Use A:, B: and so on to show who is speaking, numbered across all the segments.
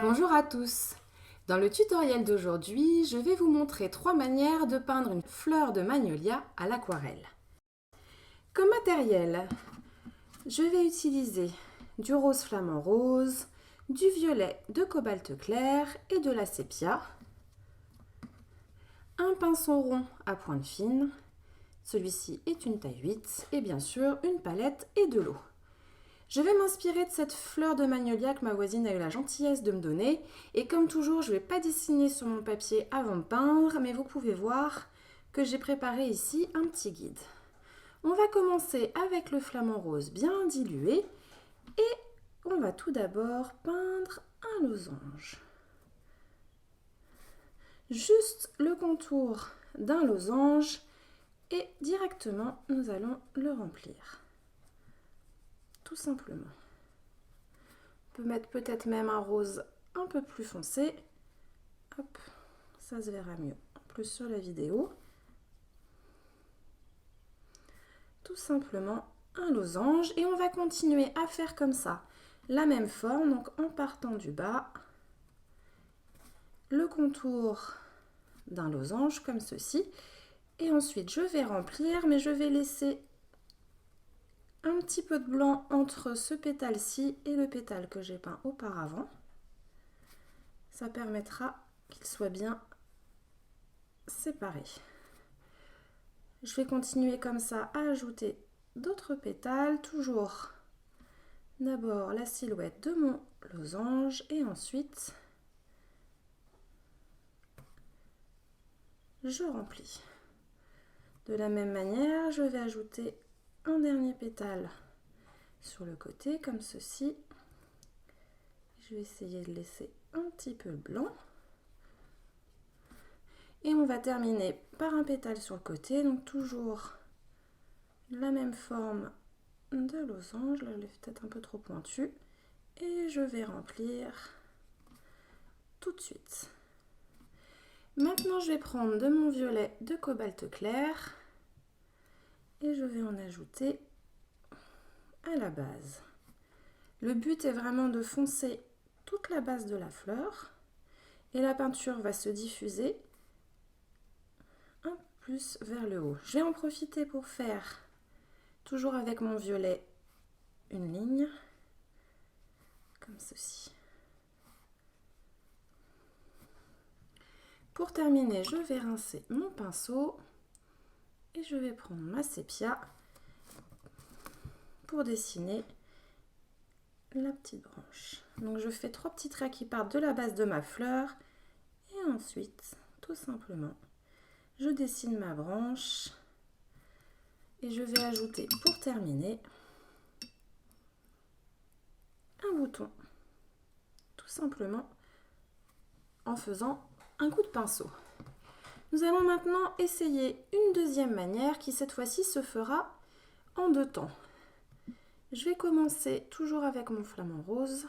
A: Bonjour à tous. Dans le tutoriel d'aujourd'hui, je vais vous montrer 3 manières de peindre une fleur de magnolia à l'aquarelle. Comme matériel, je vais utiliser du rose flamant rose, du violet de cobalt clair et de la sépia, un pinceau rond à pointe fine, celui-ci est une taille 8, et bien sûr une palette et de l'eau. Je vais m'inspirer de cette fleur de magnolia que ma voisine a eu la gentillesse de me donner. Et comme toujours, je ne vais pas dessiner sur mon papier avant de peindre, mais vous pouvez voir que j'ai préparé ici un petit guide. On va commencer avec le flamant rose bien dilué et on va tout d'abord peindre un losange. Juste le contour d'un losange et directement nous allons le remplir. Tout simplement. On peut mettre peut-être même un rose un peu plus foncé. Hop, ça se verra mieux. En plus sur la vidéo. Tout simplement un losange. Et on va continuer à faire comme ça. La même forme, donc en partant du bas. Le contour d'un losange comme ceci. Et ensuite je vais remplir, mais je vais laisser un petit peu de blanc entre ce pétale-ci et le pétale que j'ai peint auparavant. Ça permettra qu'il soit bien séparé. Je vais continuer comme ça à ajouter d'autres pétales, toujours d'abord la silhouette de mon losange et ensuite je remplis. De la même manière, je vais ajouter un dernier pétale sur le côté comme ceci. Je vais essayer de laisser un petit peu blanc. Et on va terminer par un pétale sur le côté, donc toujours la même forme de losange. Là, elle est peut-être un peu trop pointue. Et je vais remplir tout de suite. Maintenant, je vais prendre de mon violet de cobalt clair et je vais en ajouter à la base. Le but est vraiment de foncer toute la base de la fleur et la peinture va se diffuser un peu plus vers le haut. Je vais en profiter pour faire, toujours avec mon violet, une ligne comme ceci. Pour terminer, je vais rincer mon pinceau et je vais prendre ma sépia pour dessiner la petite branche. Donc je fais 3 petits traits qui partent de la base de ma fleur et ensuite, tout simplement, je dessine ma branche et je vais ajouter pour terminer un bouton, tout simplement en faisant un coup de pinceau. Nous allons maintenant essayer une deuxième manière qui cette fois-ci se fera en 2 temps. Je vais commencer toujours avec mon flamant rose.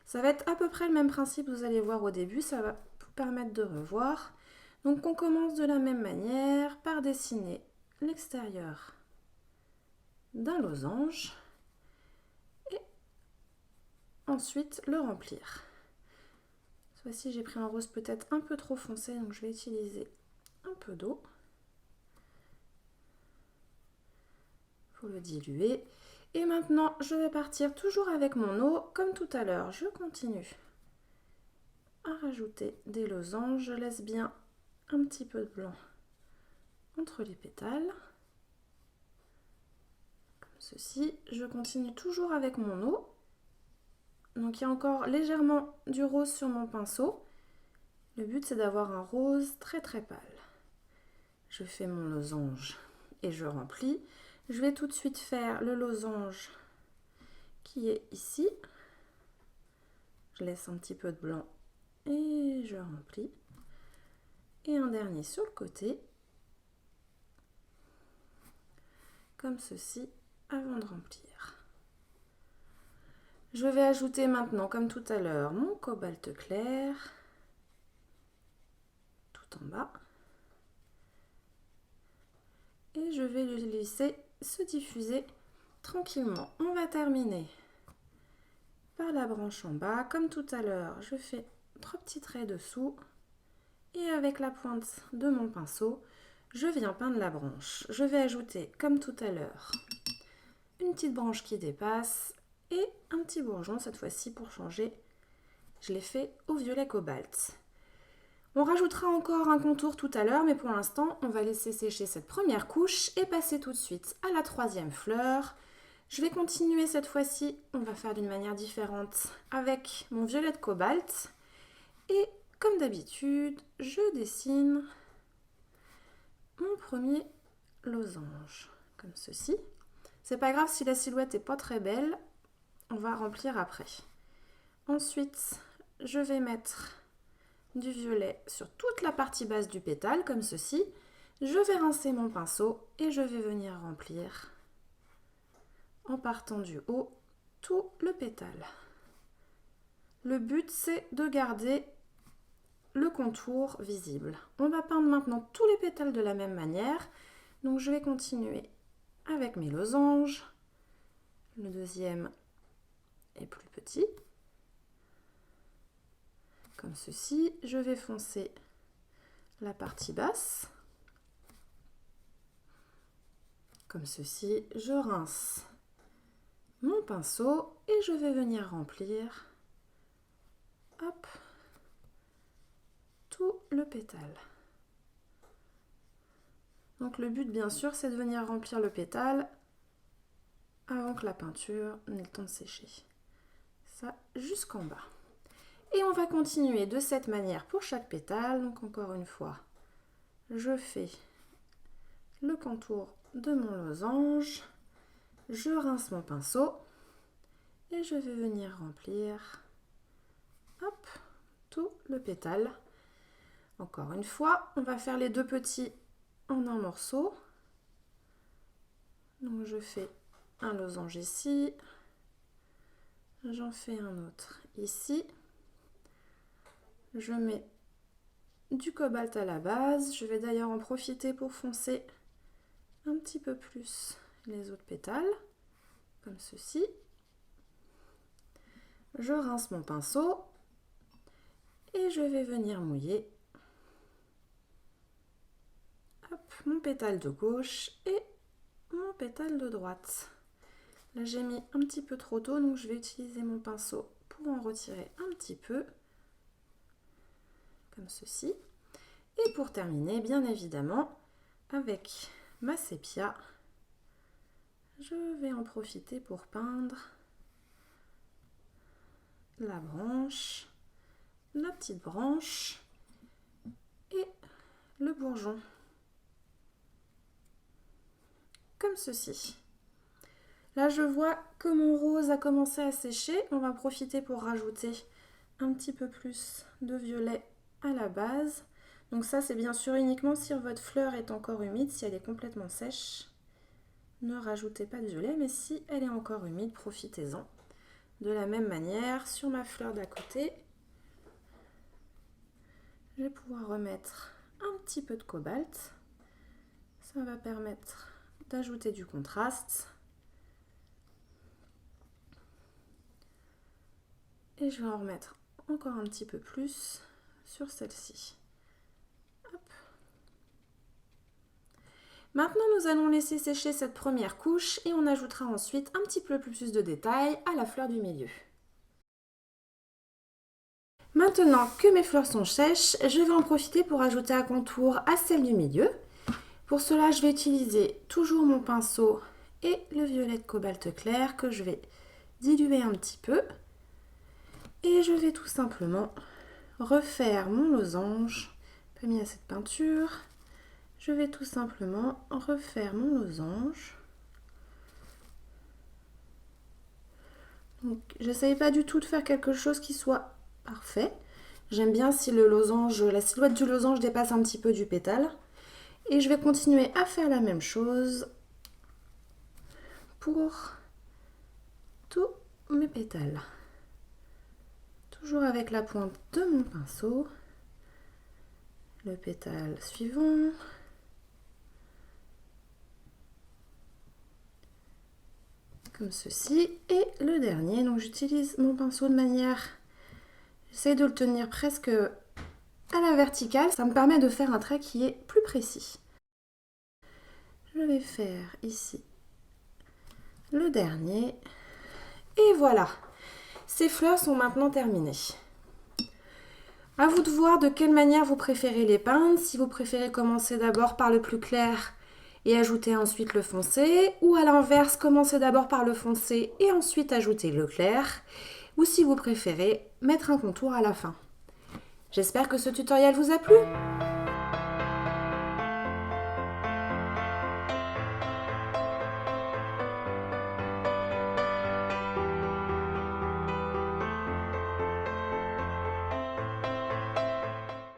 A: Ça va être à peu près le même principe, vous allez voir au début, ça va vous permettre de revoir. Donc on commence de la même manière par dessiner l'extérieur d'un losange et ensuite le remplir. Cette fois-ci j'ai pris un rose peut-être un peu trop foncé, donc je vais utiliser un peu d'eau pour le diluer. Et maintenant je vais partir toujours avec mon eau comme tout à l'heure. Je continue à rajouter des losanges, je laisse bien un petit peu de blanc entre les pétales. Ceci, je continue toujours avec mon eau. Donc il y a encore légèrement du rose sur mon pinceau. Le but c'est d'avoir un rose très très pâle. Je fais mon losange et je remplis. Je vais tout de suite faire le losange qui est ici. Je laisse un petit peu de blanc et je remplis. Et un dernier sur le côté, comme ceci, avant de remplir. Je vais ajouter maintenant, comme tout à l'heure, mon cobalt clair tout en bas. Et je vais le laisser se diffuser tranquillement. On va terminer par la branche en bas. Comme tout à l'heure, je fais 3 petits traits dessous et avec la pointe de mon pinceau, je viens peindre la branche. Je vais ajouter, comme tout à l'heure, une petite branche qui dépasse et un petit bourgeon cette fois-ci pour changer. Je l'ai fait au violet cobalt. On rajoutera encore un contour tout à l'heure, mais pour l'instant, on va laisser sécher cette première couche et passer tout de suite à la troisième fleur. Je vais continuer cette fois-ci, on va faire d'une manière différente avec mon violet de cobalt. Et comme d'habitude, je dessine mon premier losange, comme ceci. C'est pas grave si la silhouette n'est pas très belle, on va remplir après. Ensuite, je vais mettre du violet sur toute la partie basse du pétale, comme ceci. Je vais rincer mon pinceau et je vais venir remplir, en partant du haut, tout le pétale. Le but, c'est de garder le contour visible. On va peindre maintenant tous les pétales de la même manière. Donc je vais continuer avec mes losanges. Le deuxième est plus petit. Comme ceci, je vais foncer la partie basse. Comme ceci, je rince mon pinceau et je vais venir remplir, hop, tout le pétale. Donc le but bien sûr c'est de venir remplir le pétale avant que la peinture n'ait le temps de sécher. Ça jusqu'en bas. Et on va continuer de cette manière pour chaque pétale. Donc encore une fois, je fais le contour de mon losange, je rince mon pinceau et je vais venir remplir, hop, tout le pétale. Encore une fois, on va faire les deux petits en un morceau. Donc je fais un losange ici, j'en fais un autre ici. Je mets du cobalt à la base. Je vais d'ailleurs en profiter pour foncer un petit peu plus les autres pétales, comme ceci. Je rince mon pinceau et je vais venir mouiller, hop, mon pétale de gauche et mon pétale de droite. Là j'ai mis un petit peu trop tôt, donc je vais utiliser mon pinceau pour en retirer un petit peu, comme ceci. Et pour terminer, bien évidemment, avec ma sépia, je vais en profiter pour peindre la branche, la petite branche et le bourgeon, comme ceci. Là, je vois que mon rose a commencé à sécher. On va profiter pour rajouter un petit peu plus de violet à la base. Donc ça, c'est bien sûr uniquement si votre fleur est encore humide. Si elle est complètement sèche, ne rajoutez pas de violet, mais si elle est encore humide, profitez-en. De la même manière, sur ma fleur d'à côté, je vais pouvoir remettre un petit peu de cobalt. Ça va permettre d'ajouter du contraste. Et je vais en remettre encore un petit peu plus sur celle-ci. Maintenant, nous allons laisser sécher cette première couche et on ajoutera ensuite un petit peu plus de détails à la fleur du milieu. Maintenant que mes fleurs sont sèches, je vais en profiter pour ajouter un contour à celle du milieu. Pour cela, je vais utiliser toujours mon pinceau et le violet de cobalt clair que je vais diluer un petit peu. Et je vais tout simplement refaire mon losange. Pas mis assez de peinture. Je vais tout simplement refaire mon losange. Donc, j'essaye pas du tout de faire quelque chose qui soit parfait. J'aime bien si le losange, la silhouette du losange dépasse un petit peu du pétale. Et je vais continuer à faire la même chose pour tous mes pétales. Toujours avec la pointe de mon pinceau. Le pétale suivant. comme ceci. Et le dernier, donc j'utilise mon pinceau de manière, j'essaie de le tenir presque à la verticale, ça me permet de faire un trait qui est plus précis. Je vais faire ici le dernier. Et voilà, ces fleurs sont maintenant terminées. À vous de voir de quelle manière vous préférez les peindre, si vous préférez commencer d'abord par le plus clair et ajouter ensuite le foncé, ou à l'inverse, commencer d'abord par le foncé et ensuite ajouter le clair, ou si vous préférez mettre un contour à la fin. J'espère que ce tutoriel vous a plu.